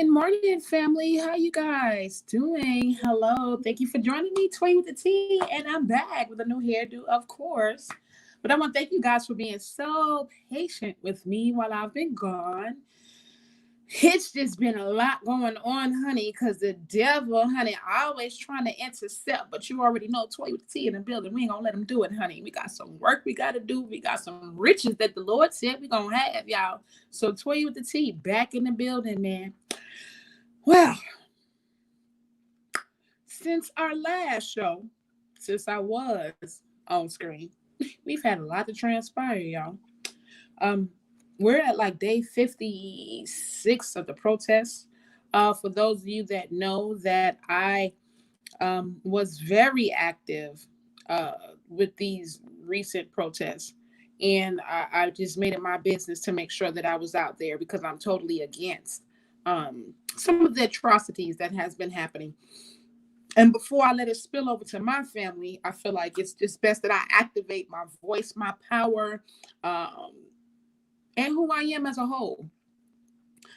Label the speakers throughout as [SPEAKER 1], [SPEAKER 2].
[SPEAKER 1] Morning, family. How you guys doing? Hello. Thank you for joining me, Toya with the T, and I'm back with a new hairdo, of course. But I want to thank you guys for being so patient with me while I've been gone. It's just been a lot going on, honey, because the devil, honey, always trying to intercept. But you already know Toy with the T in the building. We ain't gonna let him do it, honey. We got some work we gotta do. We got some riches that the Lord said we gonna have, y'all. So Toy with the T back in the building, man. Well, since our last show, since I was on screen, we've had a lot to transpire, y'all. Um, we're at like day 56 of the protest. For those of you that know that I was very active with these recent protests. And I just made it my business to make sure that I was out there because I'm totally against some of the atrocities that has been happening. And before I let it spill over to my family, I feel like it's just best that I activate my voice, my power, and who I am as a whole.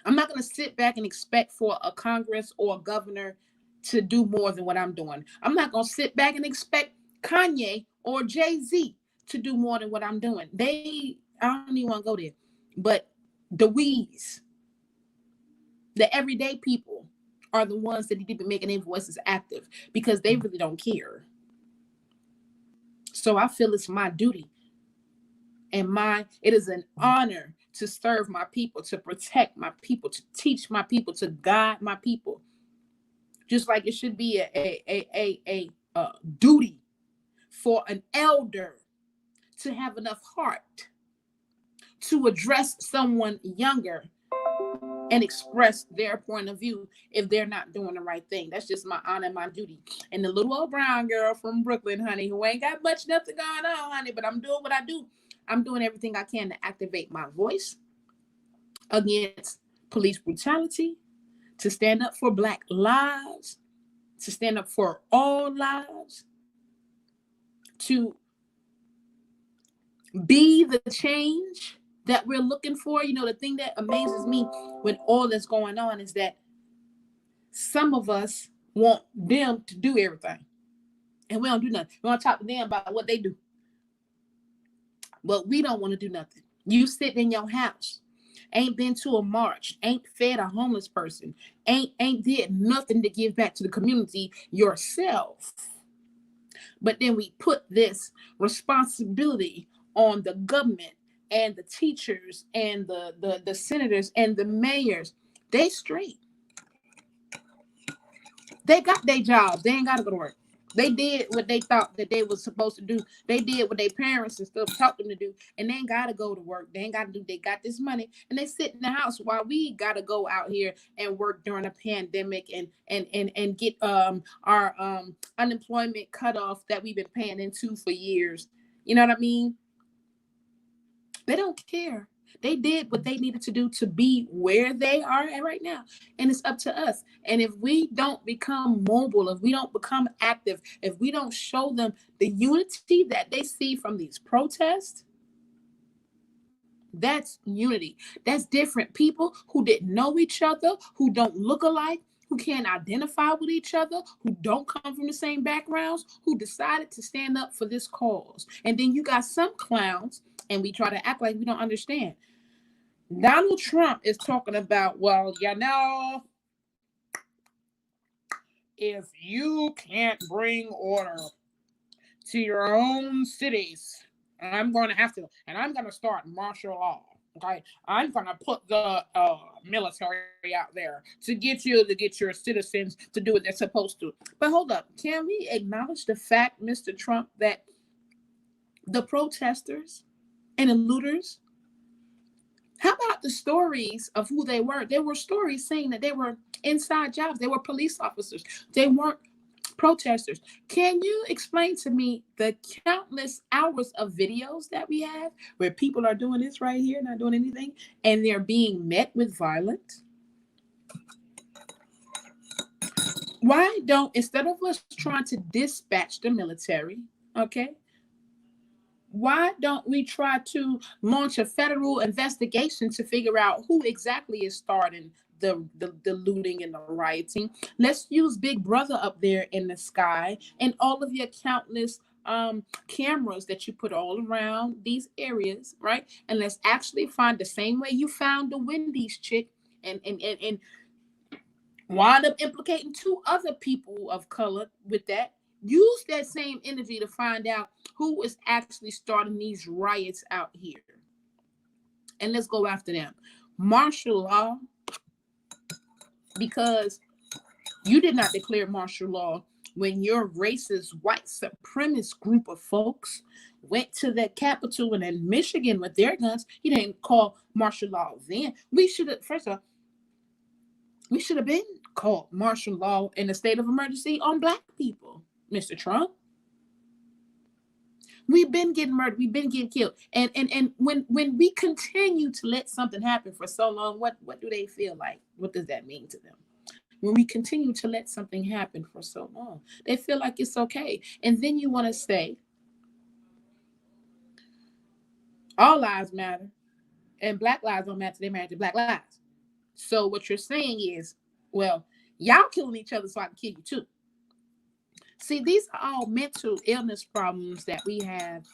[SPEAKER 1] I'm not going to sit back and expect for a Congress or a governor to do more than what I'm doing. I'm not going to sit back and expect Kanye or Jay-Z to do more than what I'm doing. I don't even want to go there. But the we's, the everyday people are the ones that need to be making their voices active because they really don't care. So I feel it's my duty and it is an honor to serve my people, to protect my people, to teach my people, to guide my people. Just like it should be a duty for an elder to have enough heart to address someone younger and express their point of view if they're not doing the right thing. That's just my honor and my duty. And the little old brown girl from Brooklyn, honey, who ain't got nothing going on, honey, but I'm doing what I do. I'm doing everything I can to activate my voice against police brutality, to stand up for Black lives, to stand up for all lives, to be the change that we're looking for. You know, the thing that amazes me with all that's going on is that some of us want them to do everything. And we don't do nothing. We want to talk to them about what they do. But we don't want to do nothing. You sit in your house, ain't been to a march, ain't fed a homeless person, ain't did nothing to give back to the community yourself. But then we put this responsibility on the government and the teachers and the senators and the mayors. They straight. They got their jobs. They ain't got to go to work. They did what they thought that they was supposed to do. They did what their parents and stuff taught them to do, and they ain't got to go to work. They ain't got to do. They got this money, and they sit in the house while we got to go out here and work during a pandemic and get our unemployment cutoff that we've been paying into for years. You know what I mean? They don't care. They did what they needed to do to be where they are at right now. And it's up to us. And if we don't become mobile, if we don't become active, if we don't show them the unity that they see from these protests, that's unity. That's different people who didn't know each other, who don't look alike, who can't identify with each other, who don't come from the same backgrounds, who decided to stand up for this cause. And then you got some clowns, and we try to act like we don't understand. Donald Trump is talking about, well, you know, if you can't bring order to your own cities, I'm going to have to, and I'm going to start martial law. Okay, I'm going to put the military out there to get your citizens to do what they're supposed to. But hold up, can we acknowledge the fact, Mr. Trump, that the protesters and the looters, how about the stories of who they were? There were stories saying that they were inside jobs. They were police officers. They weren't Protesters, can you explain to me the countless hours of videos that we have where people are doing this right here, not doing anything, and they're being met with violence? Why don't, instead of us trying to dispatch the military, okay, why don't we try to launch a federal investigation to figure out who exactly is starting the looting and the rioting? Let's use Big Brother up there in the sky and all of your countless cameras that you put all around these areas, right? And let's actually find the same way you found the Wendy's chick and wind up implicating two other people of color with that. Use that same energy to find out who is actually starting these riots out here. And let's go after them. Martial law, because you did not declare martial law when your racist white supremacist group of folks went to the Capitol and in Michigan with their guns. You didn't call martial law then. We should have, first of all, we should have been called martial law in a state of emergency on Black people, Mr. Trump. We've been getting murdered. We've been getting killed. And when we continue to let something happen for so long, what do they feel like? What does that mean to them? When we continue to let something happen for so long, they feel like it's okay. And then you want to say, all lives matter and Black lives don't matter. They matter to Black lives. So what you're saying is, well, y'all killing each other so I can kill you too. See, these are all mental illness problems that we have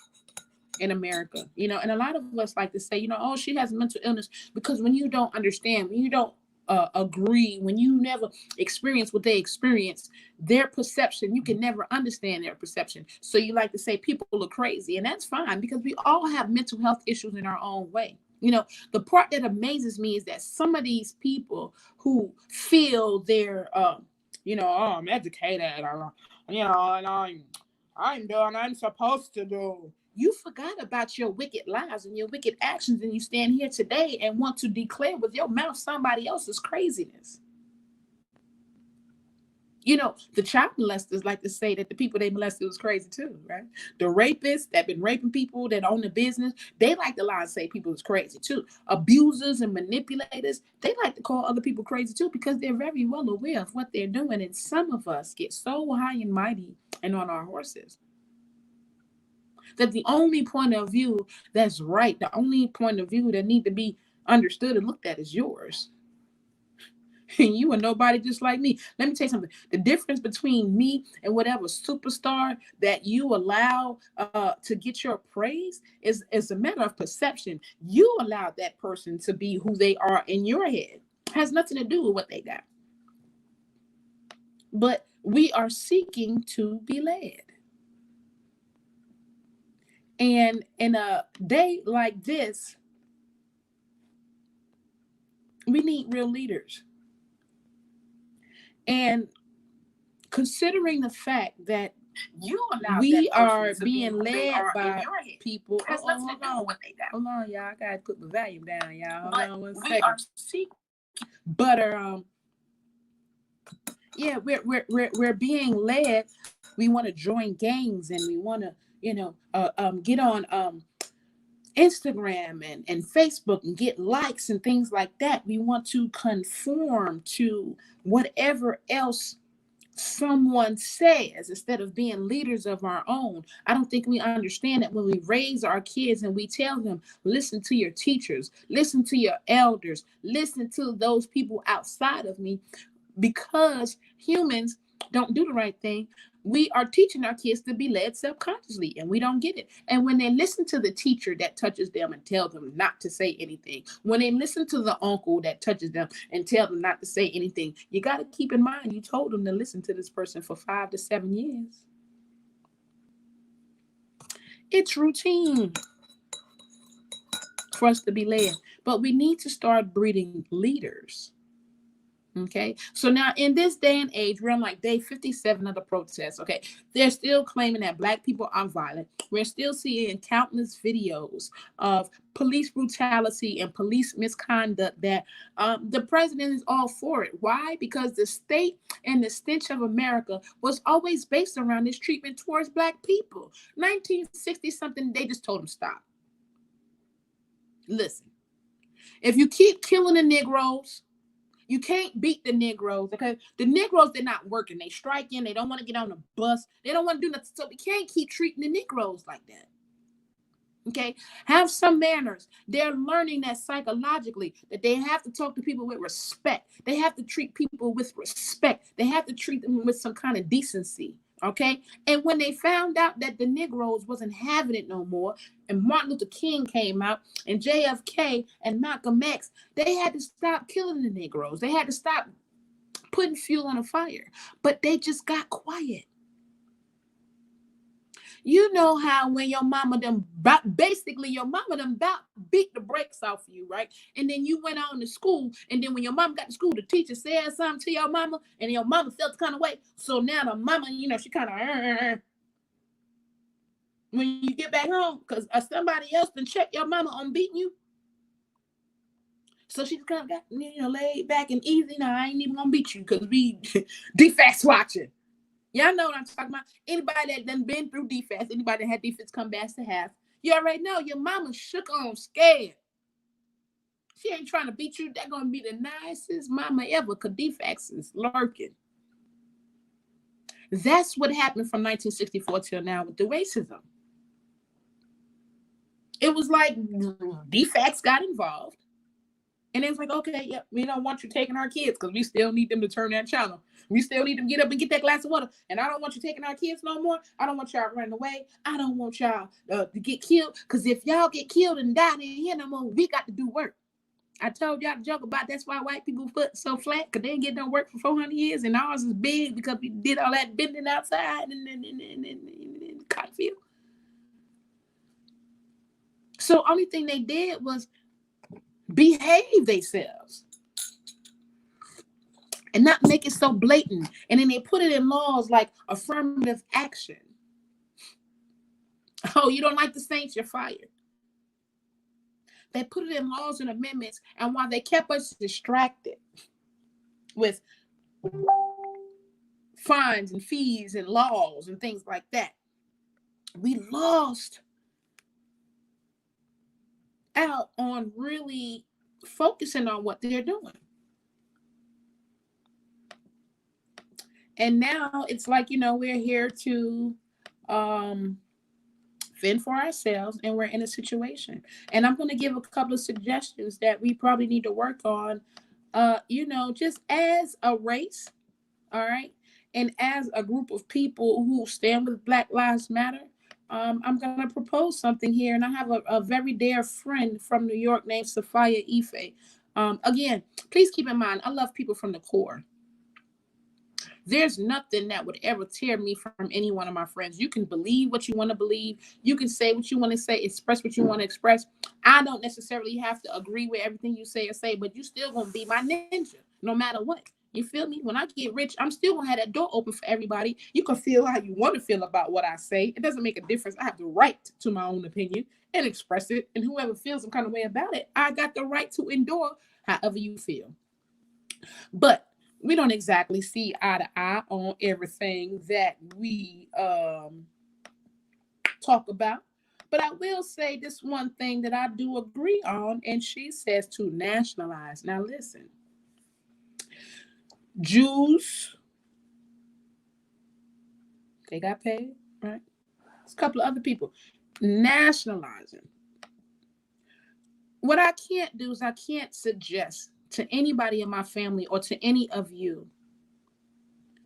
[SPEAKER 1] in America, and a lot of us like to say, oh, she has mental illness, because when you don't understand, when you don't agree, when you never experience what they experience, their perception, you can never understand their perception. So you like to say people are crazy, and that's fine, because we all have mental health issues in our own way. The part that amazes me is that some of these people who feel they're, oh, I'm educated, and I'm doing what I'm supposed to do. You forgot about your wicked lives and your wicked actions, and you stand here today and want to declare with your mouth somebody else's craziness. The child molesters like to say that the people they molested was crazy too, right? The rapists that been raping people that own the business, they like to lie and say people is crazy too. Abusers and manipulators, they like to call other people crazy too, because they're very well aware of what they're doing. And some of us get so high and mighty and on our horses that the only point of view that's right, the only point of view that need to be understood and looked at is yours. And you are nobody just like me. Let me tell you something. The difference between me and whatever superstar that you allow to get your praise is a matter of perception. You allowed that person to be who they are in your head. It has nothing to do with what they got. But we are seeking to be led. And in a day like this, we need real leaders. And considering the fact that we are being led by people. Hold on, y'all. I gotta put the volume down, y'all. Hold on 1 second. But yeah, we're being led. We want to join gangs, and we want to, get on Instagram and Facebook and get likes and things like that. We want to conform to whatever else someone says instead of being leaders of our own. I don't think we understand that when we raise our kids and we tell them, listen to your teachers, listen to your elders, listen to those people outside of me, because humans don't do the right thing. We are teaching our kids to be led subconsciously, and we don't get it. And when they listen to the teacher that touches them and tell them not to say anything, when they listen to the uncle that touches them and tell them not to say anything, you got to keep in mind you told them to listen to this person for 5 to 7 years. It's routine for us to be led, but we need to start breeding leaders. Okay, so now in this day and age, we're on like day 57 of the protest. Okay, they're still claiming that Black people are violent. We're still seeing countless videos of police brutality and police misconduct that the president is all for it. Why? Because the state and the stench of America was always based around this treatment towards Black people. 1960 something, they just told them stop. Listen, if you keep killing the Negroes, you can't beat the Negroes because the Negroes, they're not working. They striking. They don't want to get on the bus. They don't want to do nothing. So we can't keep treating the Negroes like that. Okay, have some manners. They're learning that psychologically that they have to talk to people with respect. They have to treat people with respect. They have to treat them with some kind of decency. Okay, and when they found out that the Negroes wasn't having it no more, and Martin Luther King came out, and JFK and Malcolm X, they had to stop killing the Negroes. They had to stop putting fuel on a fire. But they just got quiet. You know how when your mama them basically your mama them about beat the brakes off you, right? And then you went on to school, and then when your mama got to school, the teacher said something to your mama, and your mama felt the kind of way. So now the mama, she kind of when you get back home, because somebody else can check your mama on beating you. So she just kind of got laid back and easy. No, I ain't even gonna beat you because we defense watching. Y'all know what I'm talking about. Anybody that done been through defense, anybody that had defense come back to half, you already know your mama shook on scared. She ain't trying to beat you. They're gonna be the nicest mama ever, because defense is lurking. That's what happened from 1964 till now with the racism. It was like defects got involved. And it was like, okay, yeah, we don't want you taking our kids because we still need them to turn that channel. We still need them to get up and get that glass of water. And I don't want you taking our kids no more. I don't want y'all running away. I don't want y'all to get killed. Because if y'all get killed and die in here no more, we got to do work. I told y'all the joke about that's why white people foot so flat, because they ain't get no work for 400 years. And ours is big because we did all that bending outside in the cotton field. So only thing they did was behave themselves and not make it so blatant. And then they put it in laws like affirmative action. Oh, you don't like the Saints, you're fired. They put it in laws and amendments, and while they kept us distracted with fines and fees and laws and things like that, we lost out on really focusing on what they're doing. And now it's like, we're here to fend for ourselves, and we're in a situation. And I'm going to give a couple of suggestions that we probably need to work on, just as a race, all right, and as a group of people who stand with Black Lives Matter. I'm going to propose something here, and I have a very dear friend from New York named Sophia Ife. Again, please keep in mind, I love people from the core. There's nothing that would ever tear me from any one of my friends. You can believe what you want to believe. You can say what you want to say, express what you want to express. I don't necessarily have to agree with everything you say or say, but you still going to be my ninja, no matter what. You feel me? When I get rich, I'm still going to have that door open for everybody. You can feel how you want to feel about what I say. It doesn't make a difference. I have the right to my own opinion and express it. And whoever feels some kind of way about it, I got the right to endure however you feel. But we don't exactly see eye to eye on everything that we talk about. But I will say this one thing that I do agree on, and she says to nationalize. Now listen, Jews, they got paid, right? There's a couple of other people nationalizing. What I can't do is I can't suggest to anybody in my family or to any of you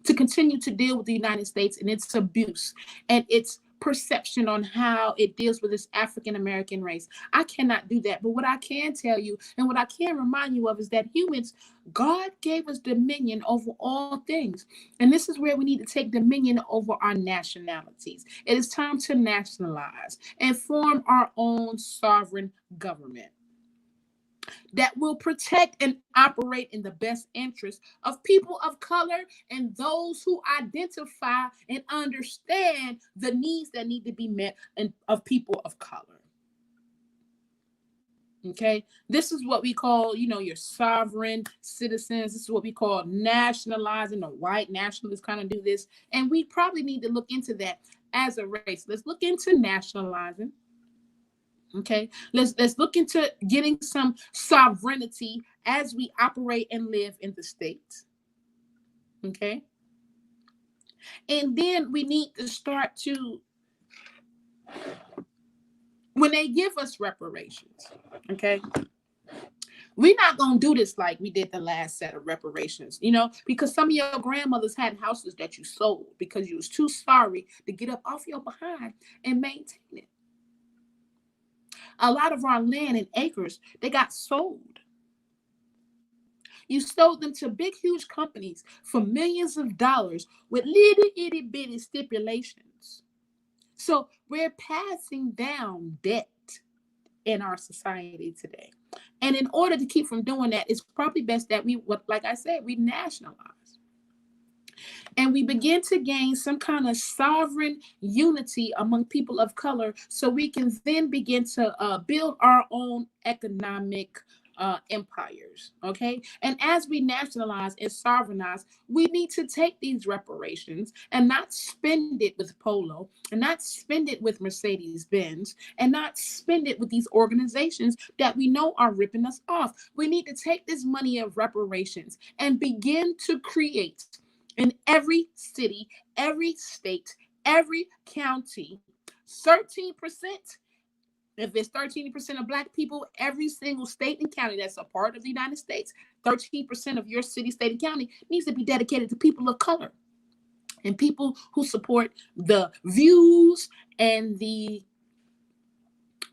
[SPEAKER 1] to continue to deal with the United States and its abuse and its perception on how it deals with this African American race. I cannot do that. But what I can tell you and what I can remind you of is that humans, God gave us dominion over all things. And this is where we need to take dominion over our nationalities. It is time to nationalize and form our own sovereign government. that will protect and operate in the best interest of people of color and those who identify and understand the needs that need to be met of people of color. Okay, this is what we call, your sovereign citizens. This is what we call nationalizing. The white nationalists kind of do this, and we probably need to look into that as a race. Let's look into nationalizing. Okay, let's look into getting some sovereignty as we operate and live in the states. Okay, and then we need to start to, when they give us reparations, okay, we're not going to do this like we did the last set of reparations, because some of your grandmothers had houses that you sold because you was too sorry to get up off your behind and maintain it. A lot of our land and acres, they got sold. You sold them to big, huge companies for millions of dollars with little itty bitty stipulations. So we're passing down debt in our society today. And in order to keep from doing that, it's probably best that like I said, we nationalize. And we begin to gain some kind of sovereign unity among people of color so we can then begin to build our own economic empires. Okay. And as we nationalize and sovereignize, we need to take these reparations and not spend it with Polo and not spend it with Mercedes Benz and not spend it with these organizations that we know are ripping us off. We need to take this money of reparations and begin to create in every city, every state, every county, 13%. If it's 13% of Black people, every single state and county that's a part of the United States, 13% of your city, state, and county needs to be dedicated to people of color and people who support the views and the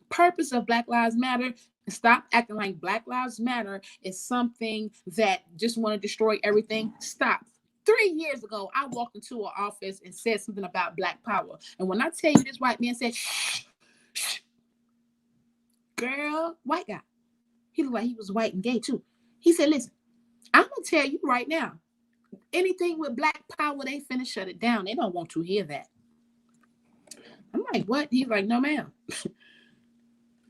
[SPEAKER 1] purpose of Black Lives Matter. Stop acting like Black Lives Matter is something that just want to destroy everything. Stop. 3 years ago, I walked into an office and said something about Black power. And when I tell you this white man said, shh, shh, girl, white guy. He looked like he was white and gay too. He said, listen, I'm going to tell you right now, anything with Black power, they finna shut it down. They don't want to hear that. I'm like, what? He's like, no, ma'am.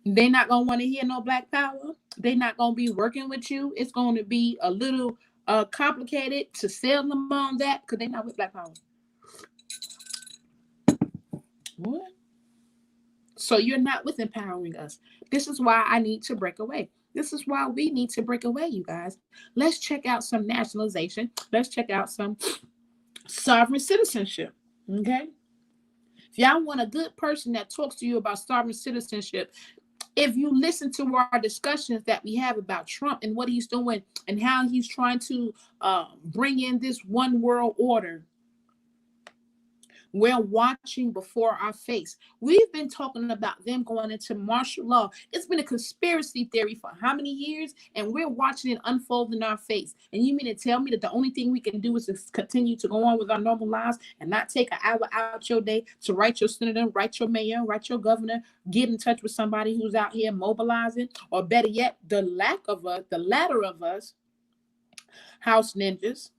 [SPEAKER 1] They not going to want to hear no Black power. They not going to be working with you. It's going to be a little complicated to sell them on that because they're not with Black power. What? So you're not with empowering us. This is why I need to break away. This is why we need to break away, you guys. Let's check out some nationalization. Let's check out some sovereign citizenship. Okay? If y'all want a good person that talks to you about sovereign citizenship, if you listen to our discussions that we have about Trump and what he's doing and how he's trying to bring in this one world order, we're watching before our face. We've been talking about them going into martial law. It's been a conspiracy theory for how many years? And we're watching it unfold in our face. And you mean to tell me that the only thing we can do is to continue to go on with our normal lives and not take an hour out your day to write your senator, write your mayor, write your governor, get in touch with somebody who's out here mobilizing, or better yet, the latter of us, house ninjas.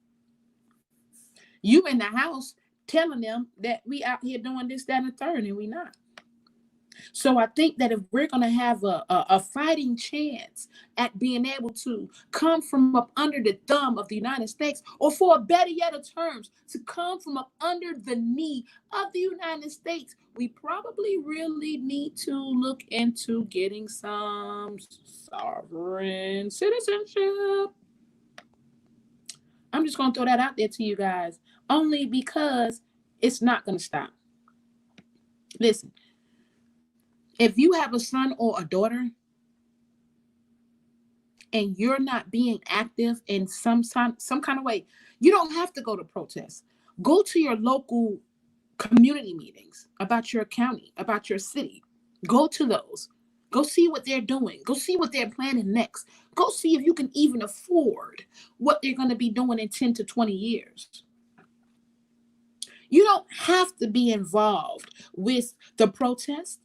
[SPEAKER 1] You in the house telling them that we out here doing this, that, and the third, and we not. So I think that if we're going to have a fighting chance at being able to come from up under the thumb of the United States, or for a better yet of terms, to come from up under the knee of the United States, we probably really need to look into getting some sovereign citizenship. I'm just going to throw that out there to you guys, only because it's not going to stop. Listen, if you have a son or a daughter and you're not being active in some kind of way, you don't have to go to protests. Go to your local community meetings about your county, about your city. Go to those. Go see what they're doing. Go see what they're planning next. Go see if you can even afford what they're going to be doing in 10 to 20 years. You don't have to be involved with the protest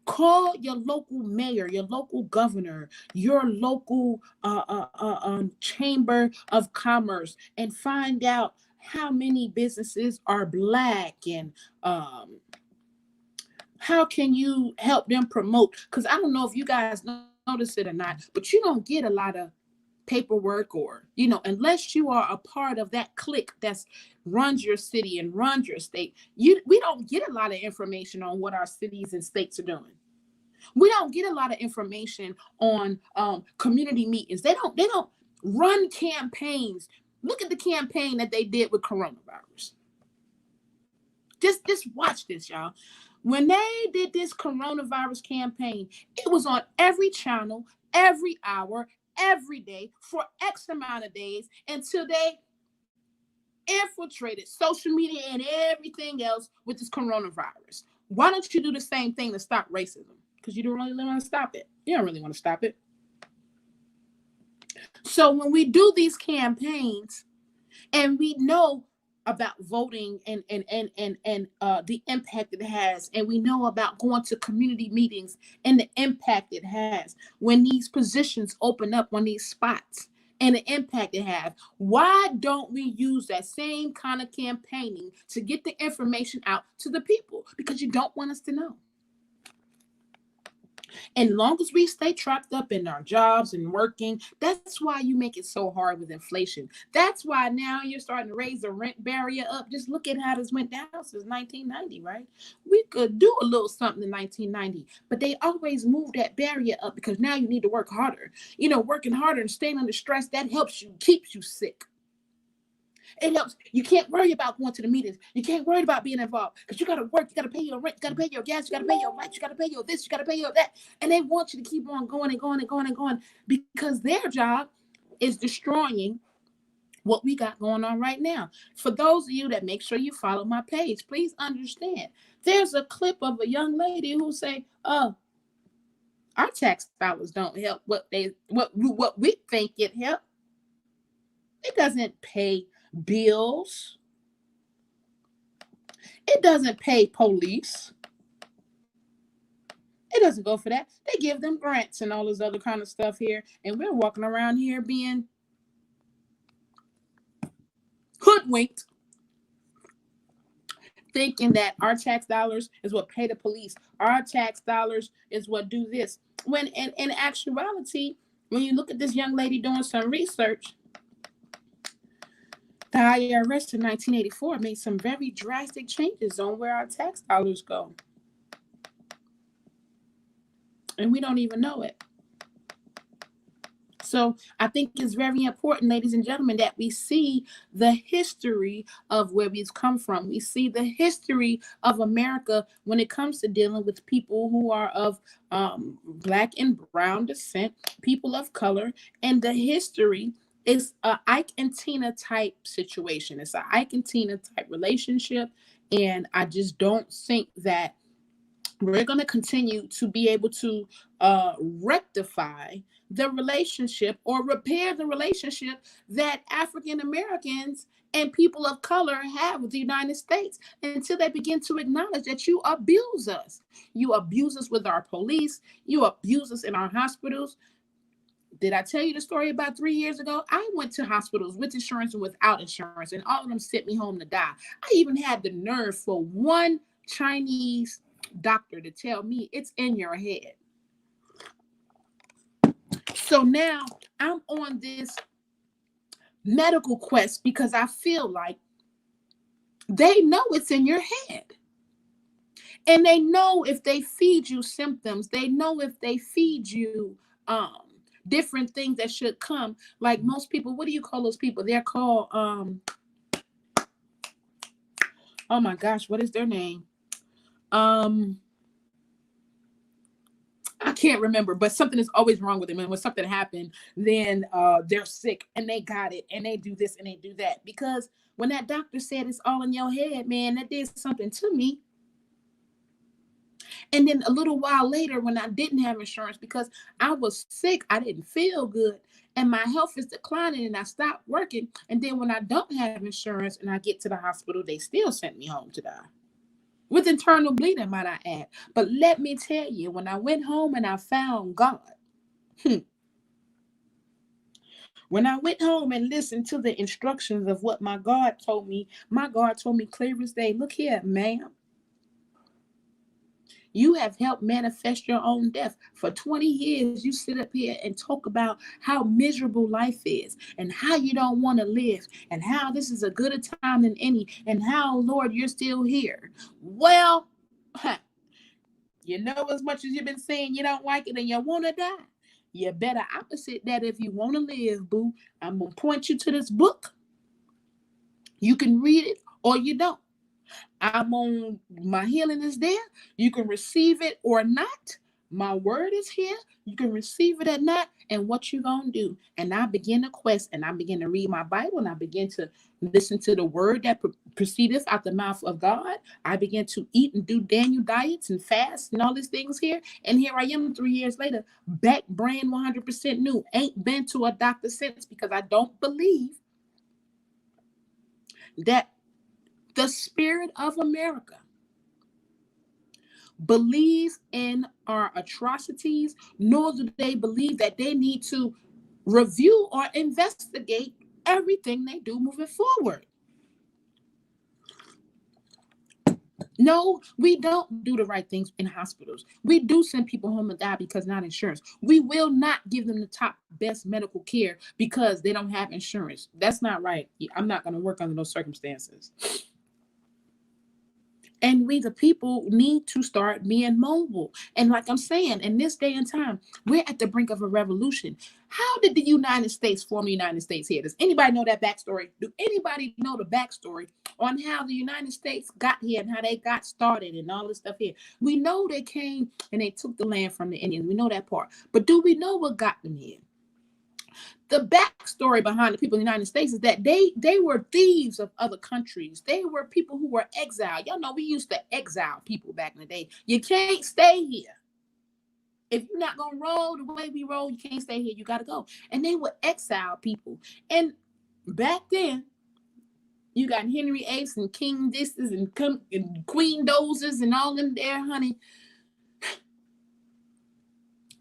[SPEAKER 1] Call your local mayor, your local governor, your local chamber of commerce, and find out how many businesses are Black, and how can you help them promote? Because I don't know if you guys notice it or not, but you don't get a lot of paperwork, or unless you are a part of that clique that's runs your city and runs your state. We don't get a lot of information on what our cities and states are doing. We don't get a lot of information on community meetings. They don't run campaigns. Look at the campaign that they did with coronavirus. Just watch this, y'all. When they did this coronavirus campaign, it was on every channel, every hour, every day for X amount of days until they infiltrated social media and everything else with this coronavirus. Why don't you do the same thing to stop racism? Because you don't really want to stop it. You don't really want to stop it. So when we do these campaigns and we know about voting and the impact it has, and we know about going to community meetings and the impact it has when these positions open up on these spots and the impact it has, why don't we use that same kind of campaigning to get the information out to the people? Because you don't want us to know. And long as we stay trapped up in our jobs and working, that's why you make it so hard with inflation. That's why now you're starting to raise the rent barrier up. Just look at how this went down since 1990, right? We could do a little something in 1990, but they always move that barrier up because now you need to work harder. Working harder and staying under stress, that helps you, keeps you sick. It helps. You can't worry about going to the meetings. You can't worry about being involved because you got to work. You got to pay your rent. You got to pay your gas. You got to pay your lights. You got to pay your this. You got to pay your that. And they want you to keep on going and going and going and going because their job is destroying what we got going on right now. For those of you that make sure you follow my page, please understand. There's a clip of a young lady who say, "Oh, our tax dollars don't help what we think it helps. It doesn't pay bills. It doesn't pay police. It doesn't go for that. They give them grants and all this other kind of stuff here. And we're walking around here being hoodwinked, thinking that our tax dollars is what pay the police. Our tax dollars is what do this. When in actuality, when you look at this young lady doing some research, the IRS in 1984 made some very drastic changes on where our tax dollars go. And we don't even know it. So I think it's very important, ladies and gentlemen, that we see the history of where we've come from. We see the history of America when it comes to dealing with people who are of Black and brown descent, people of color, and the history is a Ike and Tina type situation. It's an Ike and Tina type relationship. And I just don't think that we're going to continue to be able to rectify the relationship or repair the relationship that African Americans and people of color have with the United States until they begin to acknowledge that you abuse us. You abuse us with our police. You abuse us in our hospitals. Did I tell you the story about 3 years ago? I went to hospitals with insurance and without insurance, and all of them sent me home to die. I even had the nerve for one Chinese doctor to tell me it's in your head. So now I'm on this medical quest because I feel like they know it's in your head. And they know if they feed you symptoms, they know if they feed you different things that should come. Like most people, what do you call those people? They're called, oh my gosh, what is their name? I can't remember, but something is always wrong with them. And when something happened, then they're sick and they got it and they do this and they do that. Because when that doctor said it's all in your head, man, that did something to me. And then a little while later, when I didn't have insurance because I was sick, I didn't feel good, and my health is declining and I stopped working. And then when I don't have insurance and I get to the hospital, they still sent me home to die. with internal bleeding, might I add. But let me tell you, when I went home and I found God, when I went home and listened to the instructions of what my God told me clear as day, look here, ma'am. You have helped manifest your own death. For 20 years, you sit up here and talk about how miserable life is and how you don't want to live and how this is a gooder time than any and how, Lord, you're still here. Well, you know, as much as you've been saying you don't like it and you want to die, you better opposite that if you want to live, boo. I'm going to point you to this book. You can read it or you don't. I'm on, my healing is there. You can receive it or not. My word is here. You can receive it or not. And what you gonna do? And I begin to quest and I begin to read my Bible and I begin to listen to the word that proceedeth out the mouth of God. I begin to eat and do Daniel diets and fast and all these things here. And here I am 3 years later, back brand 100% new. Ain't been to a doctor since because I don't believe that the spirit of America believes in our atrocities, nor do they believe that they need to review or investigate everything they do moving forward. No, we don't do the right things in hospitals. We do send people home to die because not insurance. We will not give them the top best medical care because they don't have insurance. That's not right. I'm not going to work under those circumstances. And we, the people, need to start being mobile. And like I'm saying, in this day and time, we're at the brink of a revolution. How did the United States form the United States here? Does anybody know that backstory? Do anybody know the backstory on how the United States got here and how they got started and all this stuff here? We know they came and they took the land from the Indians. We know that part. But do we know what got them here? The backstory behind the people in the United States is that they were thieves of other countries. They were people who were exiled. Y'all know we used to exile people back in the day. You can't stay here. If you're not going to roll the way we roll, you can't stay here. You got to go. And they were exiled people. And back then, you got Henry VIII and King Disses and Queen Dozes and all them there, honey.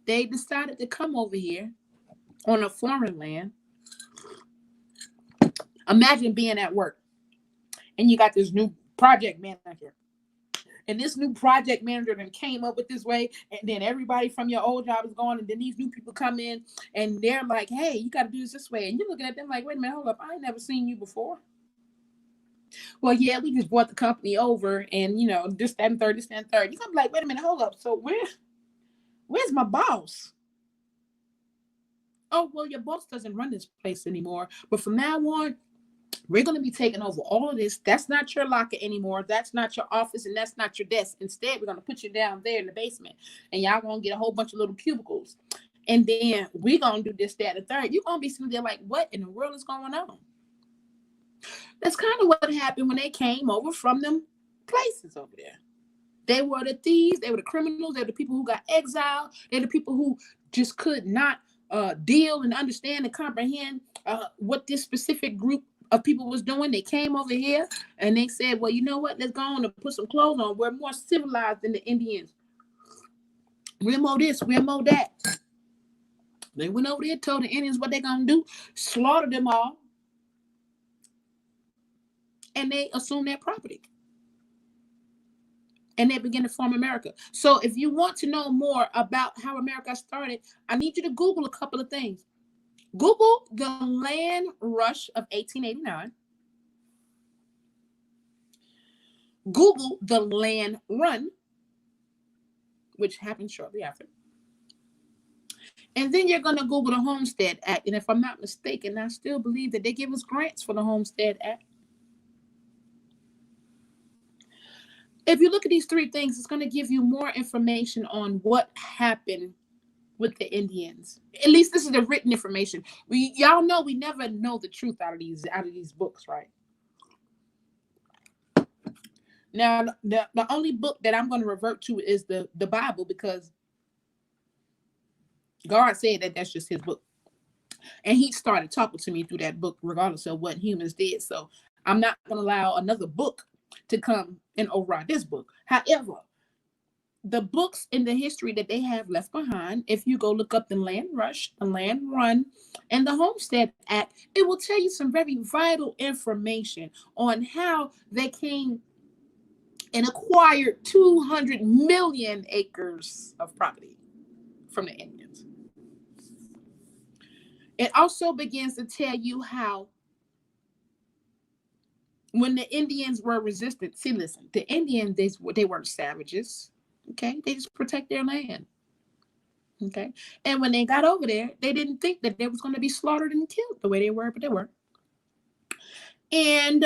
[SPEAKER 1] They decided to come over here on a foreign land. Imagine being at work and you got this new project manager. And this new project manager then came up with this way, and then everybody from your old job is gone, and then these new people come in and they're like, hey, you got to do this way. And you're looking at them like, wait a minute, hold up, I ain't never seen you before. Well, yeah, we just brought the company over and, you know, this, that, and third, this, that, and third. You're going to be like, wait a minute, hold up. So where's my boss? Oh, well, your boss doesn't run this place anymore. But from now on, we're going to be taking over all of this. That's not your locker anymore. That's not your office and that's not your desk. Instead, we're going to put you down there in the basement and y'all going to get a whole bunch of little cubicles. And then we're going to do this, that, and third. You're going to be sitting there like, what in the world is going on? That's kind of what happened when they came over from them places over there. They were the thieves. They were the criminals. They were the people who got exiled. They're the people who just could not deal and understand and comprehend what this specific group of people was doing. They came over here and they said, well, you know what? Let's go on and put some clothes on. We're more civilized than the Indians. We're more this, we're more that. They went over there, told the Indians what they're going to do, slaughtered them all, and they assumed their property. And they began to form America. So if you want to know more about how America started, I need you to Google a couple of things. Google the land rush of 1889. Google the land run, which happened shortly after. And then you're going to Google the Homestead Act. And if I'm not mistaken, I still believe that they give us grants for the Homestead Act. If you look at these three things, it's going to give you more information on what happened with the Indians. At least this is the written information. Y'all know we never know the truth out of these books, right? Now, the only book that I'm going to revert to is the Bible, because God said that that's just his book. And he started talking to me through that book, regardless of what humans did. So I'm not going to allow another book to come and override this book. However, the books in the history that they have left behind, if you go look up the land rush, the land run, and the Homestead Act, it will tell you some very vital information on how they came and acquired 200 million acres of property from the Indians. It also begins to tell you how when the Indians were resistant, see, listen, the Indians, they weren't savages, okay? They just protect their land, okay? And when they got over there, they didn't think that they was going to be slaughtered and killed the way they were, but they were. And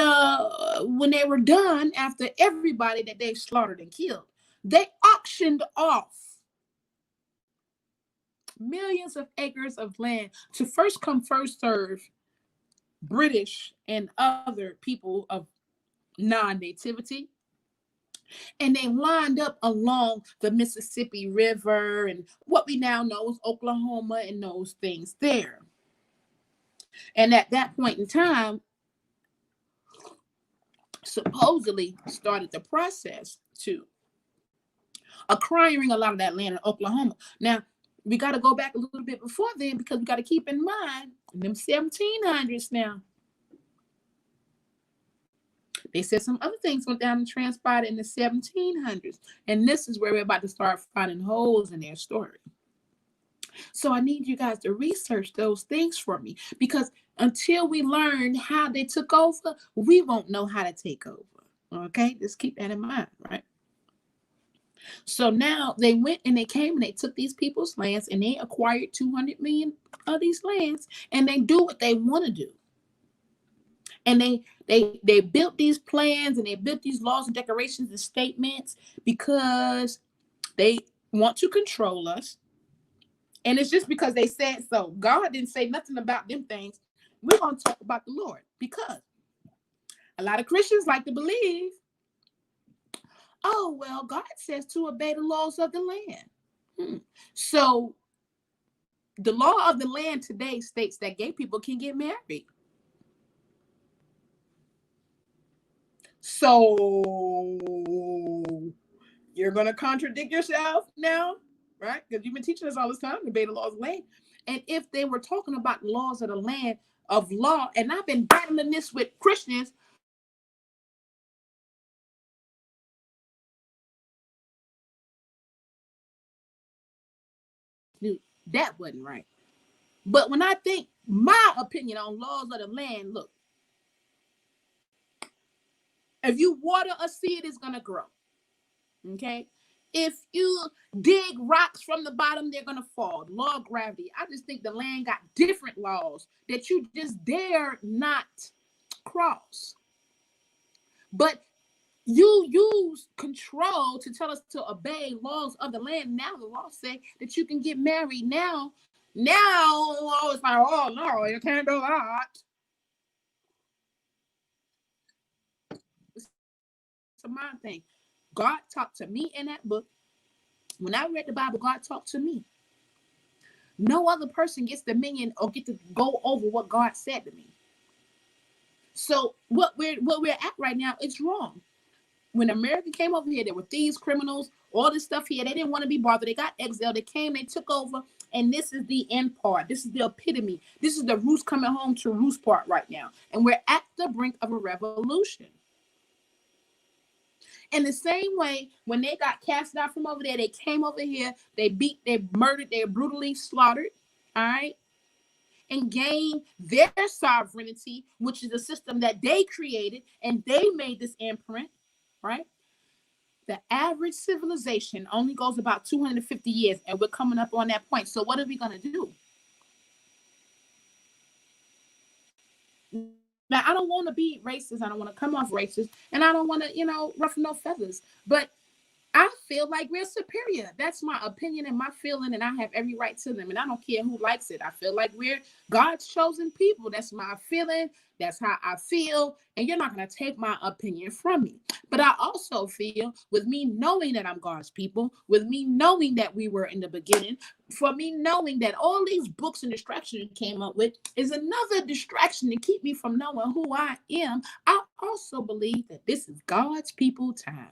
[SPEAKER 1] when they were done, after everybody that they slaughtered and killed, they auctioned off millions of acres of land to first come, first serve British and other people of non-nativity. And they lined up along the Mississippi River and what we now know as Oklahoma and those things there. And at that point in time, supposedly started the process to acquiring a lot of that land in Oklahoma. Now, we got to go back a little bit before then, because we got to keep in mind, in them 1700s now, they said some other things went down and transpired in the 1700s. And this is where we're about to start finding holes in their story. So I need you guys to research those things for me, because until we learn how they took over, we won't know how to take over. Okay, just keep that in mind, right? So now they went and they came and they took these people's lands and they acquired 200 million of these lands, and they do what they want to do. And they built these plans and they built these laws and declarations and statements because they want to control us. And it's just because they said so. God didn't say nothing about them things. We're going to talk about the Lord, because a lot of Christians like to believe, oh, well, God says to obey the laws of the land. So the law of the land today states that gay people can get married. So you're going to contradict yourself now, right? Because you've been teaching us all this time to obey the laws of the land. And if they were talking about laws of the land of law, and I've been battling this with Christians, that wasn't right. But when I think my opinion on laws of the land, look, if you water a seed, it's going to grow. Okay? If you dig rocks from the bottom, they're going to fall. Law of gravity. I just think the land got different laws that you just dare not cross. But you use control to tell us to obey laws of the land. Now the law say that you can get married. Now it's like, oh no, you can't do that. It's a mind thing. God talked to me in that book. When I read the Bible, God talked to me. No other person gets dominion or get to go over what God said to me. So what we're at right now, it's wrong. When America came over here, there were thieves, criminals, all this stuff here. They didn't want to be bothered. They got exiled. They came, they took over, and this is the end part. This is the epitome. This is the roost coming home to roost part right now. And we're at the brink of a revolution. In the same way, when they got cast out from over there, they came over here, they beat, they murdered, they brutally slaughtered, all right, and gained their sovereignty, which is a system that they created, and they made this imprint, right? The average civilization only goes about 250 years, and we're coming up on that point. So what are we going to do? Now, I don't want to be racist. I don't want to come off racist, and I don't want to, ruffle no feathers. But I feel like we're superior. That's my opinion and my feeling, and I have every right to them. And I don't care who likes it. I feel like we're God's chosen people. That's my feeling. That's how I feel. And you're not going to take my opinion from me. But I also feel, with me knowing that I'm God's people, with me knowing that we were in the beginning, for me knowing that all these books and distractions you came up with is another distraction to keep me from knowing who I am, I also believe that this is God's people time.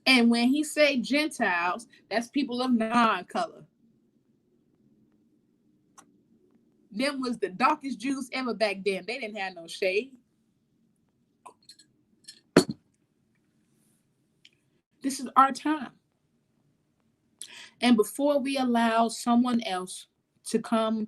[SPEAKER 1] And when he say Gentiles, that's people of non-color. Them was the darkest Jews ever back then. They didn't have no shade. This is our time. And before we allow someone else to come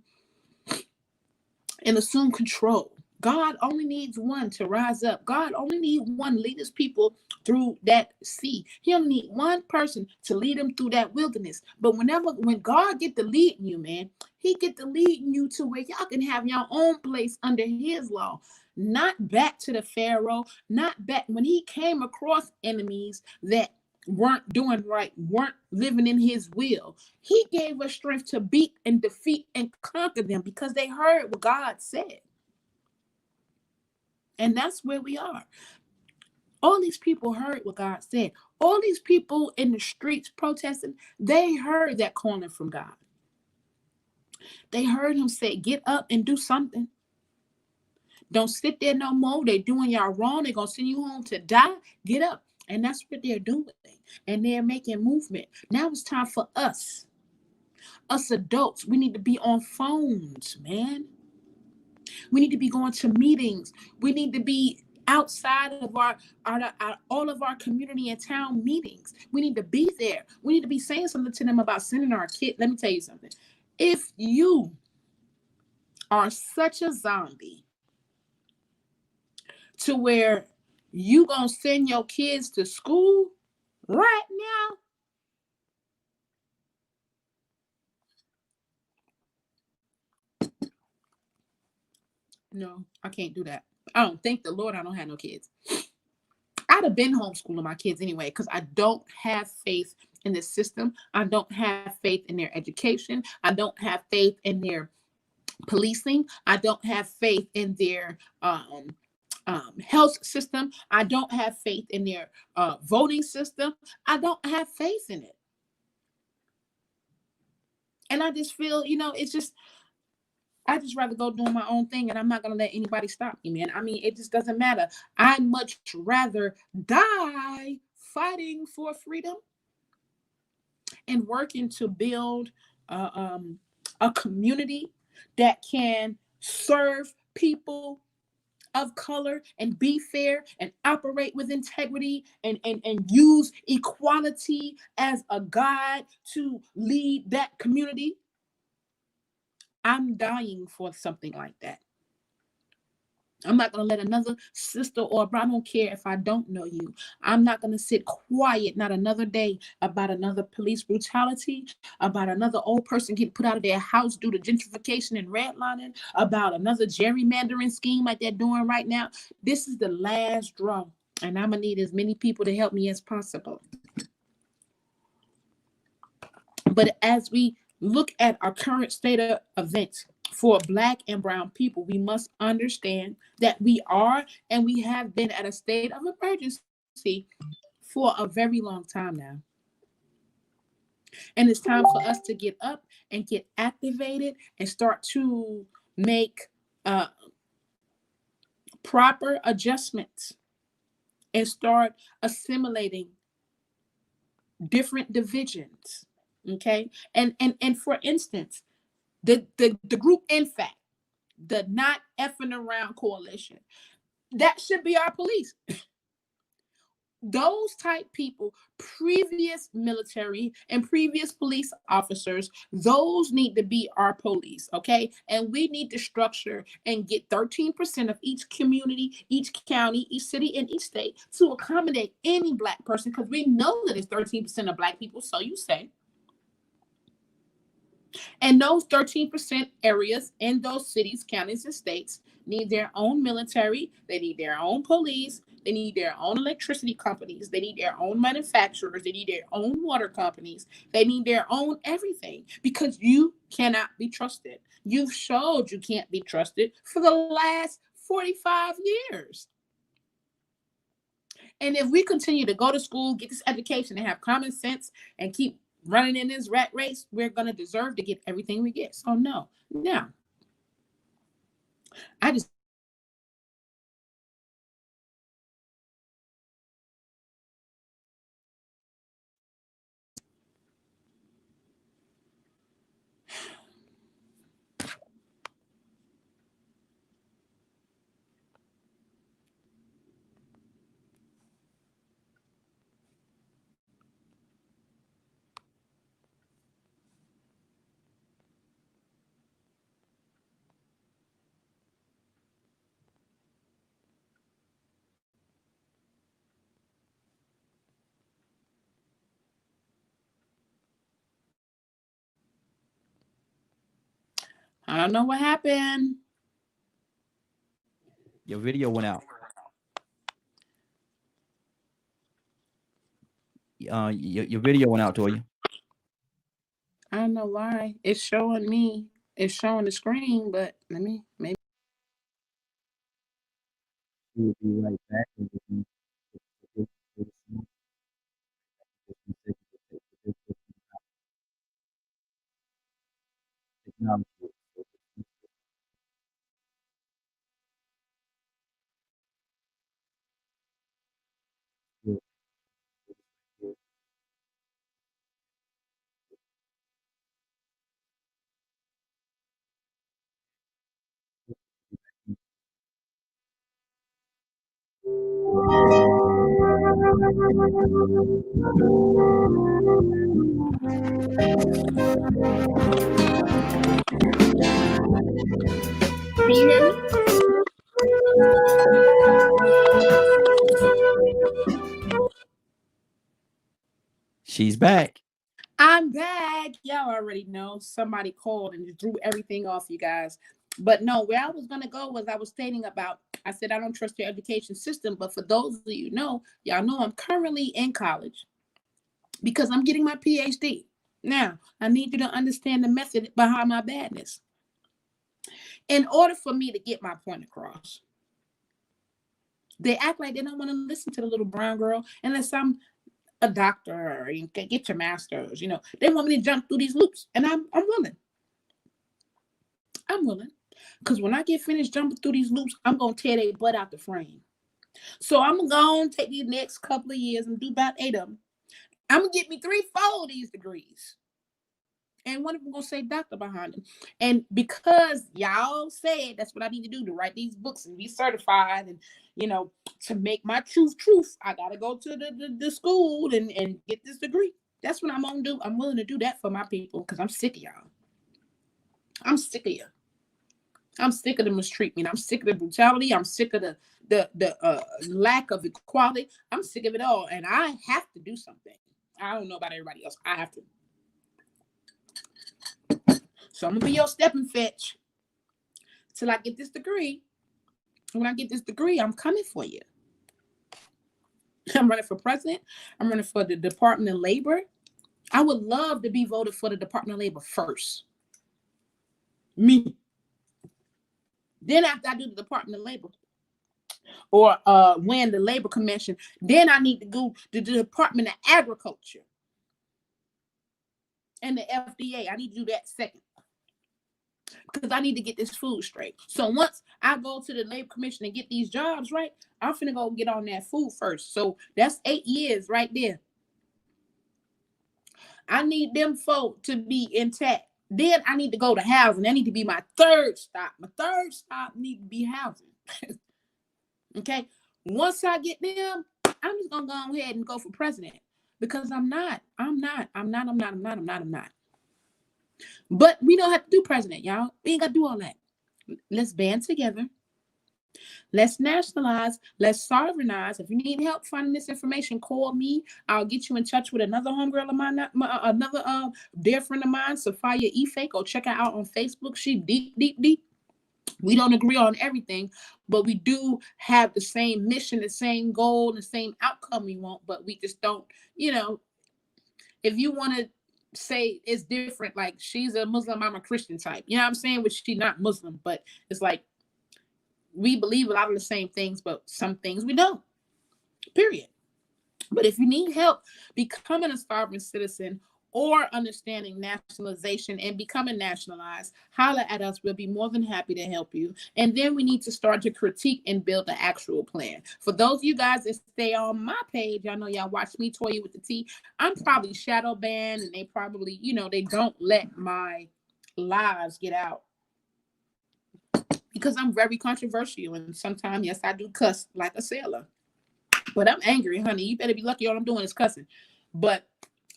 [SPEAKER 1] and assume control, God only needs one to rise up. God only needs one to lead his people through that sea. He only needs one person to lead them through that wilderness. But when God get to leading you, man, he get to leading you to where y'all can have your own place under his law. Not back to the Pharaoh, not back when he came across enemies that weren't doing right, weren't living in his will. He gave us strength to beat and defeat and conquer them because they heard what God said. And that's where we are. All these people heard what God said. All these people in the streets protesting, they heard that calling from God. They heard him say, get up and do something. Don't sit there no more. They're doing y'all wrong. They're going to send you home to die. Get up. And that's what they're doing. And they're making movement. Now it's time for us. Us adults, we need to be on phones, man. We need to be going to meetings. We need to be outside of our all of our community and town meetings. We need to be there. We need to be saying something to them about sending our kids. Let me tell you something. If you are such a zombie to where you gonna send your kids to school right now, no, I can't do that. I don't thank the Lord I don't have no kids. I'd have been homeschooling my kids anyway because I don't have faith in the system. I don't have faith in their education. I don't have faith in their policing. I don't have faith in their health system. I don't have faith in their voting system. I don't have faith in it. And I just feel, it's just, I just rather go doing my own thing, and I'm not going to let anybody stop me, man. I mean, it just doesn't matter. I'd much rather die fighting for freedom and working to build a community that can serve people of color and be fair and operate with integrity and use equality as a guide to lead that community. I'm dying for something like that. I'm not going to let another sister or brother, I don't care if I don't know you. I'm not going to sit quiet, not another day, about another police brutality, about another old person getting put out of their house due to gentrification and redlining, about another gerrymandering scheme like they're doing right now. This is the last straw, and I'm going to need as many people to help me as possible. But as we look at our current state of events for Black and brown people, we must understand that we are and we have been at a state of emergency for a very long time now. And it's time for us to get up and get activated and start to make proper adjustments and start assimilating different divisions. Okay. And for instance, the group INFAC, the Not Effing Around Coalition, that should be our police. Those type people, previous military and previous police officers, those need to be our police, okay? And we need to structure and get 13% of each community, each county, each city, and each state to accommodate any Black person, because we know that it's 13% of Black people, so you say. And those 13% areas in those cities, counties, and states need their own military. They need their own police. They need their own electricity companies. They need their own manufacturers. They need their own water companies. They need their own everything because you cannot be trusted. You've showed you can't be trusted for the last 45 years. And if we continue to go to school, get this education, and have common sense, and keep running in this rat race, we're going to deserve to get everything we get. So, no. Now, I just I don't know what happened.
[SPEAKER 2] Your video went out. Your video went out, Toya.
[SPEAKER 1] I don't know why. It's showing me. It's showing the screen, but let me maybe.
[SPEAKER 2] We'll be right back.
[SPEAKER 1] Can you hear me?
[SPEAKER 2] She's back.
[SPEAKER 1] I'm back. Y'all already know somebody called and threw everything off, you guys. But no, where I was gonna go was I was stating about. I said I don't trust your education system, but for those of you know, y'all know I'm currently in college because I'm getting my PhD. Now I need you to understand the method behind my badness. In order for me to get my point across, they act like they don't want to listen to the little brown girl unless I'm a doctor or you can get your master's. You know, they want me to jump through these loops, and I'm willing. I'm willing. Because when I get finished jumping through these loops, I'm going to tear their butt out the frame. So I'm going to take these next couple of years and do about 8 of them. I'm going to get me 3, 4 of these degrees. And one of them going to say doctor behind them. And because y'all said that's what I need to do to write these books and be certified and, you know, to make my truth, I got to go to the school and get this degree. That's what I'm going to do. I'm willing to do that for my people because I'm sick of y'all. I'm sick of you. I'm sick of the mistreatment. I'm sick of the brutality. I'm sick of the lack of equality. I'm sick of it all. And I have to do something. I don't know about everybody else. I have to. So I'm going to be your step and fetch till I get this degree. When I get this degree, I'm coming for you. I'm running for president. I'm running for the Department of Labor. I would love to be voted for the Department of Labor first. Me. Then after I do the Department of Labor or win the Labor Commission, then I need to go to the Department of Agriculture and the FDA. I need to do that second because I need to get this food straight. So once I go to the Labor Commission and get these jobs right, I'm finna go get on that food first. So that's 8 years right there. I need them folk to be intact. Then I need to go to housing. That need to be my third stop. My third stop need to be housing. Okay. Once I get them, I'm just gonna go ahead and go for president because I'm not. But we don't have to do president, y'all. We ain't got to do all that. Let's band together. Let's nationalize. Let's sovereignize. If you need help finding this information, call me. I'll get you in touch with another homegirl of mine, another dear friend of mine, Sophia Ife. Go check her out on Facebook. She deep. We don't agree on everything, but we do have the same mission, the same goal, the same outcome we want, but we just don't, you know, if you want to say it's different, like she's a Muslim, I'm a Christian type, you know what I'm saying? Which she's not Muslim, but it's like we believe a lot of the same things, but some things we don't, period. But if you need help becoming a sovereign citizen or understanding nationalization and becoming nationalized, holla at us. We'll be more than happy to help you. And then we need to start to critique and build the actual plan. For those of you guys that stay on my page, y'all know y'all watch me, Toya with the T. I'm probably shadow banned, and they probably, they don't let my lives get out because I'm very controversial. And sometimes, yes, I do cuss like a sailor. But I'm angry, honey. You better be lucky all I'm doing is cussing. But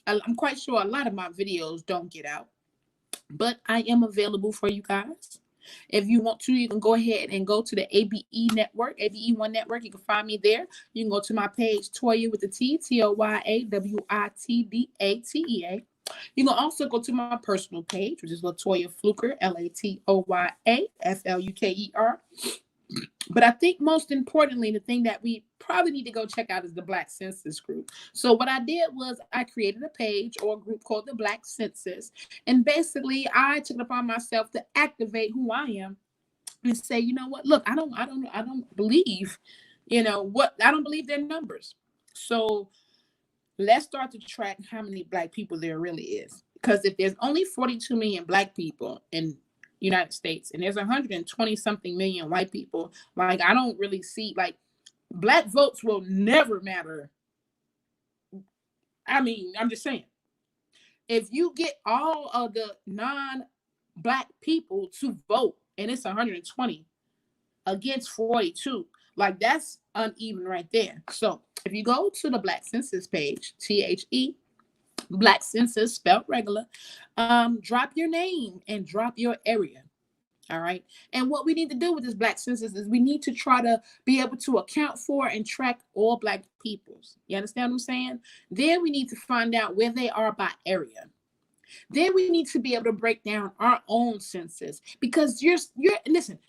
[SPEAKER 1] I'm quite sure a lot of my videos don't get out. But I am available for you guys. If you want to, you can go ahead and go to the ABE network, ABE1 network. You can find me there. You can go to my page, Toya with the T, ToyaWitdata. You can also go to my personal page, which is Latoya Fluker, LATOYA FLUKER. But I think most importantly, the thing that we probably need to go check out is the Black Census group. So what I did was I created a page or a group called the Black Census. And basically I took it upon myself to activate who I am and say, you know what, look, I don't believe, I don't believe their numbers. So let's start to track how many Black people there really is. Because if there's only 42 million Black people in United States and there's 120 something million white people, like I don't really see, like, Black votes will never matter. I mean, I'm just saying, if you get all of the non-Black people to vote and it's 120 against 42, like that's uneven right there. So if you go to the Black Census page, THE Black Census spelled regular, drop your name and drop your area. All right. And what we need to do with this Black Census is we need to try to be able to account for and track all Black peoples. You understand what I'm saying? Then we need to find out where they are by area. Then we need to be able to break down our own census, because you're listen,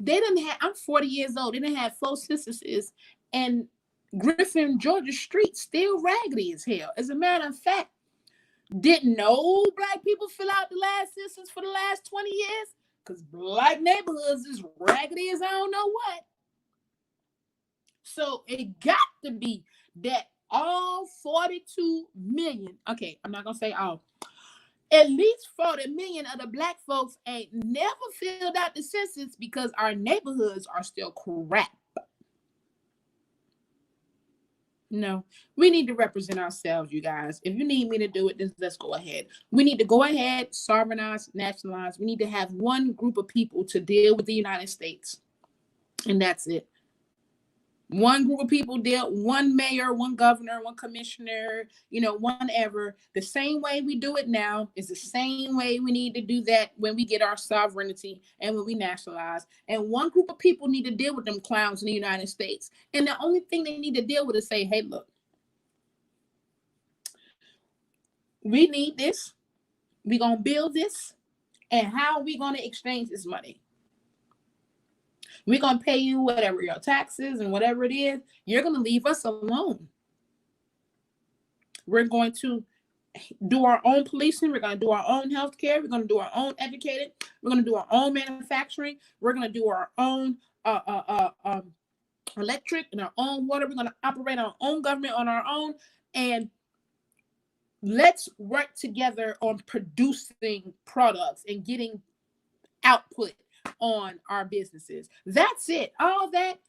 [SPEAKER 1] I'm 40 years old. They didn't have 4 censuses, and Griffin, Georgia street still raggedy as hell. As a matter of fact, didn't no Black people fill out the last census for the last 20 years? Because Black neighborhoods is raggedy as I don't know what. So it got to be that all 42 million, okay, I'm not going to say all, at least 40 million of the Black folks ain't never filled out the census because our neighborhoods are still crap. No, we need to represent ourselves, you guys. If you need me to do it, then let's go ahead. We need to go ahead, sovereignize, nationalize. We need to have one group of people to deal with the United States. And that's it. One group of people deal, one mayor, one governor, one commissioner, whatever. The same way we do it now is the same way we need to do that when we get our sovereignty and when we nationalize. And one group of people need to deal with them clowns in the United States. And the only thing they need to deal with is say, hey, look, we need this. We're going to build this. And how are we going to exchange this money? We're going to pay you whatever your taxes and whatever it is. You're going to leave us alone. We're going to do our own policing. We're going to do our own healthcare. We're going to do our own educated. We're going to do our own manufacturing. We're going to do our own electric and our own water. We're going to operate our own government on our own. And let's work together on producing products and getting output on our businesses. That's it. All that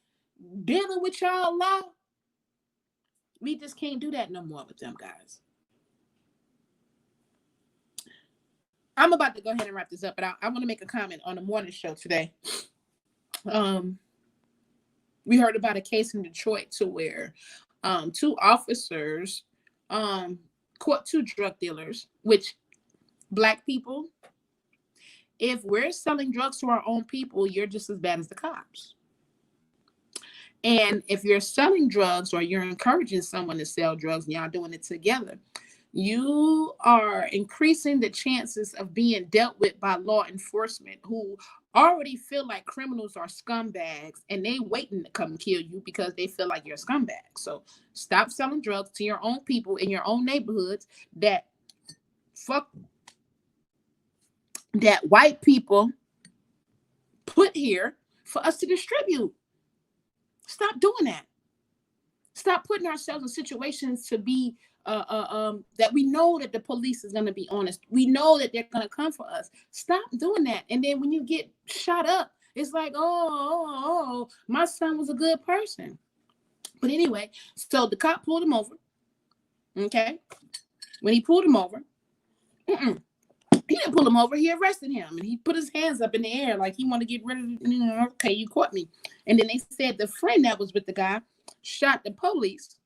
[SPEAKER 1] dealing with y'all law, we just can't do that no more with them guys. I'm about to go ahead and wrap this up, but I want to make a comment on the morning show today. We heard about a case in Detroit to where 2 officers caught 2 drug dealers, which Black people, if we're selling drugs to our own people, you're just as bad as the cops. And if you're selling drugs or you're encouraging someone to sell drugs and y'all doing it together, You are increasing the chances of being dealt with by law enforcement who already feel like criminals are scumbags and they waiting to come kill you because they feel like you're a scumbag. So stop selling drugs to your own people in your own neighborhoods that fuck that white people put here for us to distribute. Stop doing that. Stop putting ourselves in situations to be that we know that the police is going to be honest. We know that they're going to come for us. Stop doing that. And then when you get shot up, it's like, oh, my son was a good person. But anyway, so the cop pulled him over. Okay. When he pulled him over, he didn't pull him over. He arrested him. And he put his hands up in the air like he wanted to get rid of, okay, you caught me. And then they said the friend that was with the guy shot the police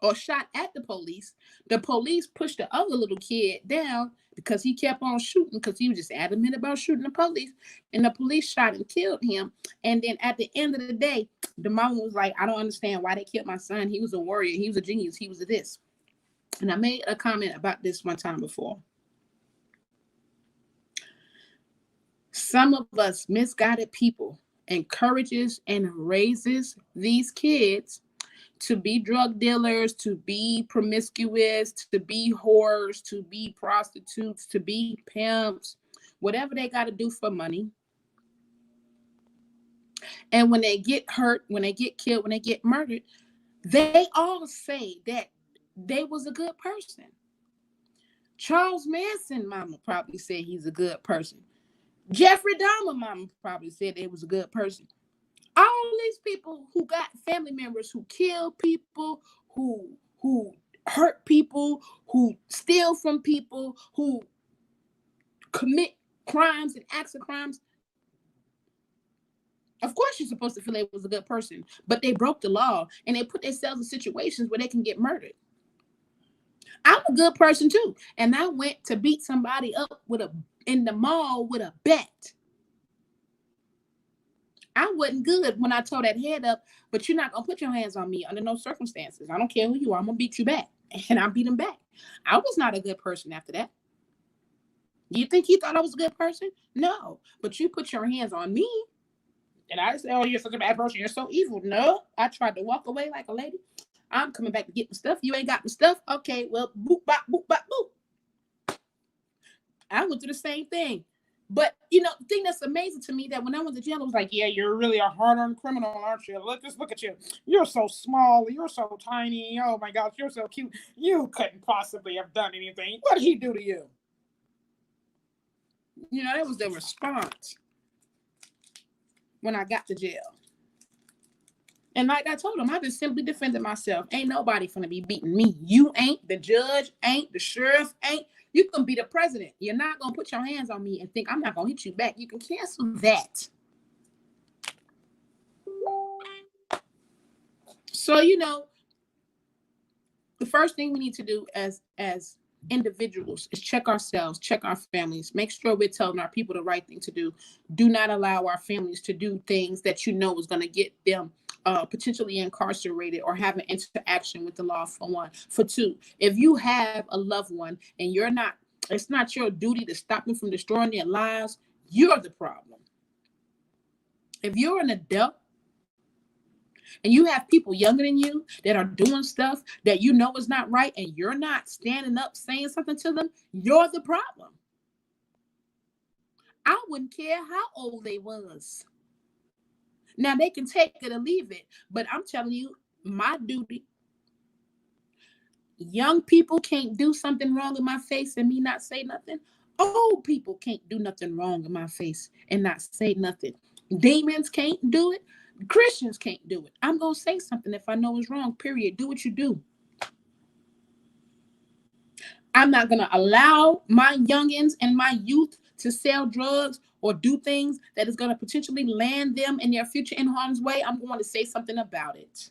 [SPEAKER 1] or shot at the police. The police pushed the other little kid down because he kept on shooting because he was just adamant about shooting the police. And the police shot and killed him. And then at the end of the day, the mom was like, I don't understand why they killed my son. He was a warrior. He was a genius. He was a this. And I made a comment about this one time before. Some of us misguided people encourages and raises these kids to be drug dealers, to be promiscuous, to be whores, to be prostitutes, to be pimps, whatever they got to do for money. And when they get hurt, when they get killed, when they get murdered, they all say that they was a good person. Charles Manson mama probably said he's a good person. Jeffrey Dahmer mama probably said they was a good person. All these people who got family members who kill people, who hurt people, who steal from people, who commit crimes and acts of crimes. Of course you're supposed to feel they was a good person, but they broke the law and they put themselves in situations where they can get murdered. I'm a good person too, and I went to beat somebody up in the mall with a bat. I wasn't good when I tore that head up, but you're not going to put your hands on me under no circumstances. I don't care who you are. I'm going to beat you back. And I beat him back. I was not a good person after that. You think he thought I was a good person? No. But you put your hands on me. And I say, oh, you're such a bad person. You're so evil. No. I tried to walk away like a lady. I'm coming back to get my stuff. You ain't got my stuff? Okay, well, boop, bop, boop, bop, boop. I went through the same thing. But, the thing that's amazing to me that when I went to jail, I was like, yeah, you're really a hard-earned criminal, aren't you? Just look at you. You're so small. You're so tiny. Oh, my gosh, you're so cute. You couldn't possibly have done anything. What did he do to you? That was the response when I got to jail. And like I told him, I just simply defended myself. Ain't nobody finna be beating me. You ain't, the judge ain't, the sheriff ain't. You can be the president. You're not going to put your hands on me and think I'm not going to hit you back. You can cancel that. So, the first thing we need to do as individuals is check ourselves, check our families, make sure we're telling our people the right thing to do. Do not allow our families to do things that is going to get them potentially incarcerated or have an interaction with the law, for one. For two, if you have a loved one and it's not your duty to stop them from destroying their lives, you're the problem. If you're an adult and you have people younger than you that are doing stuff that is not right and you're not standing up saying something to them, you're the problem. I wouldn't care how old they was. Now, they can take it or leave it, but I'm telling you, my duty. Young people can't do something wrong in my face and me not say nothing. Old people can't do nothing wrong in my face and not say nothing. Demons can't do it. Christians can't do it. I'm going to say something if I know it's wrong, period. Do what you do. I'm not going to allow my youngins and my youth to sell drugs or do things that is going to potentially land them in their future in harm's way. I'm going to say something about it.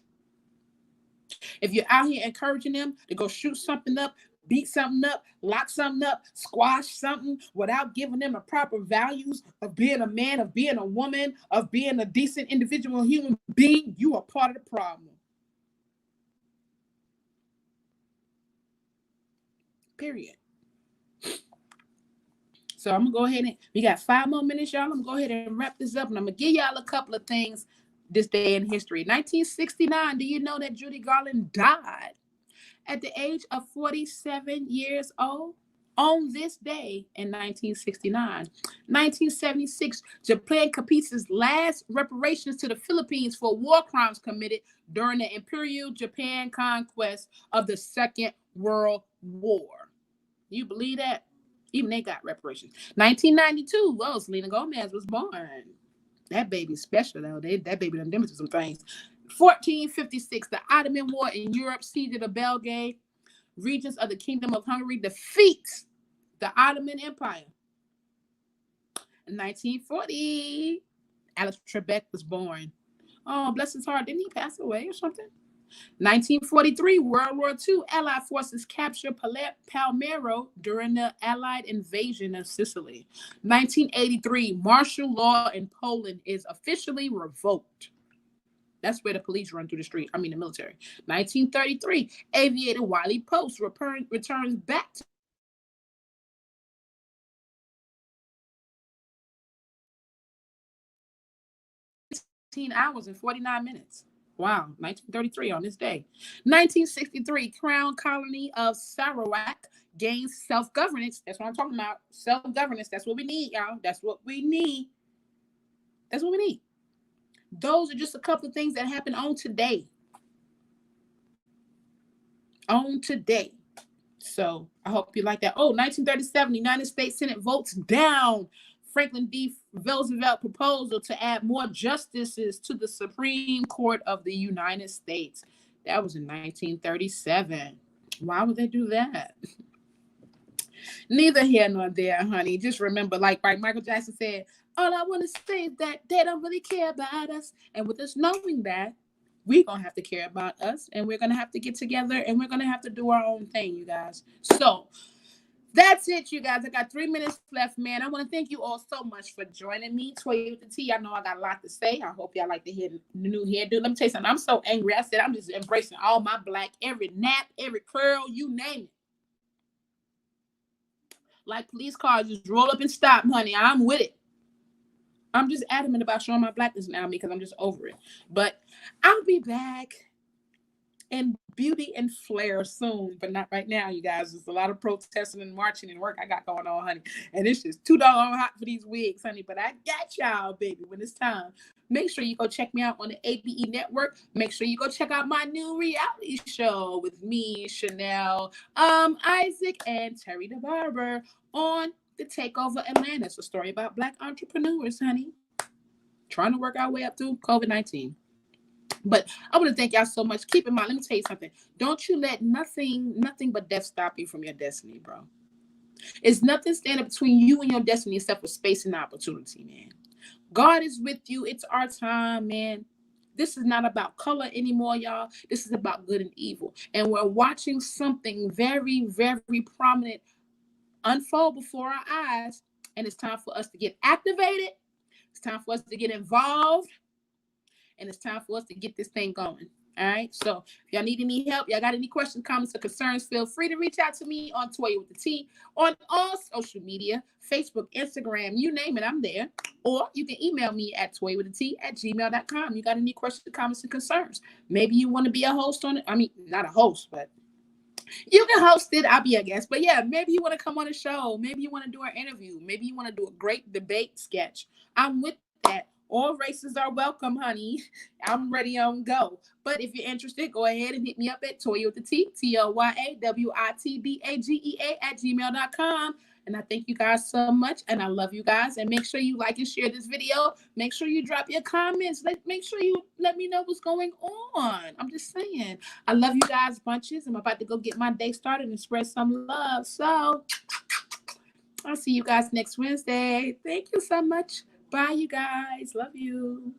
[SPEAKER 1] If you're out here encouraging them to go shoot something up, beat something up, lock something up, squash something without giving them the proper values of being a man, of being a woman, of being a decent individual human being, you are part of the problem. period. So I'm gonna go ahead and we got 5 more minutes, y'all. I'm gonna go ahead and wrap this up, and I'm gonna give y'all a couple of things this day in history. 1969. Do you know that Judy Garland died at the age of 47 years old? On this day in 1969. 1976, Japan completes last reparations to the Philippines for war crimes committed during the Imperial Japan conquest of the Second World War. You believe that? Even they got reparations. 1992, well, Selena Gomez was born. That baby's special, though. That baby done demonstrated some things. 1456, the Ottoman War in Europe, siege of the Belgrade regions of the Kingdom of Hungary, defeats the Ottoman Empire. In 1940, Alex Trebek was born. Oh, bless his heart. Didn't he pass away or something? 1943, World War II, Allied forces capture Palmero during the Allied invasion of Sicily. 1983, martial law in Poland is officially revoked. That's where the police run through the street. I mean, the military. 1933, aviator Wiley Post returns back to 15 hours and 49 minutes. Wow, 1933 on this day. 1963, Crown Colony of Sarawak gains self-governance. That's what I'm talking about. Self-governance. That's what we need, y'all. That's what we need. That's what we need. Those are just a couple of things that happened on today. On today. So I hope you like that. Oh, 1937, the United States Senate votes down Franklin D. Roosevelt proposal to add more justices to the Supreme Court of the United States. That was in 1937. Why would they do that? Neither here nor there, honey. Just remember, like Michael Jackson said, all I want to say is that they don't really care about us. And with us knowing that, we're going to have to care about us, and we're going to have to get together, and we're going to have to do our own thing, you guys. So that's it, you guys. I got 3 minutes left, man. I want to thank you all so much for joining me. Toya with the T. I know I got a lot to say. I hope y'all like to hear the new hairdo. Let me tell you something. I'm so angry. I said I'm just embracing all my black, every nap, every curl, you name it. Like police cars, just roll up and stop, honey. I'm with it. I'm just adamant about showing my blackness now because I'm just over it. But I'll be back in beauty and flair soon, but not right now, you guys. There's a lot of protesting and marching and work I got going on, honey. And it's just too doggone hot for these wigs, honey. But I got y'all, baby, when it's time. Make sure you go check me out on the ABE network. Make sure you go check out my new reality show with me, Chanel, Isaac, and Terry the Barber on the Takeover Atlanta. It's a story about black entrepreneurs, honey, trying to work our way up through COVID-19. But I want to thank y'all so much. Keep in mind, let me tell you something. Don't you let nothing but death stop you from your destiny, bro. It's nothing standing between you and your destiny except for space and opportunity, man. God is with you. It's our time, man. This is not about color anymore, y'all. This is about good and evil. And we're watching something very, very prominent unfold before our eyes. And it's time for us to get activated. It's time for us to get involved. And it's time for us to get this thing going. All right. So if y'all need any help, y'all got any questions, comments, or concerns, feel free to reach out to me on Toya with the T on all social media, Facebook, Instagram, you name it, I'm there. Or you can email me at toyawitht@gmail.com. You got any questions, comments, and concerns? Maybe you want to be a host on it. I mean, not a host, but you can host it. I'll be a guest. But yeah, maybe you want to come on a show. Maybe you want to do an interview. Maybe you want to do a great debate sketch. I'm with that. All races are welcome, honey. I'm ready on go. But if you're interested, go ahead and hit me up at Toya with the T, ToyaWitBagea@gmail.com. And I thank you guys so much. And I love you guys. And make sure you like and share this video. Make sure you drop your comments. Make sure you let me know what's going on. I'm just saying. I love you guys bunches. I'm about to go get my day started and spread some love. So I'll see you guys next Wednesday. Thank you so much. Bye, you guys. Love you.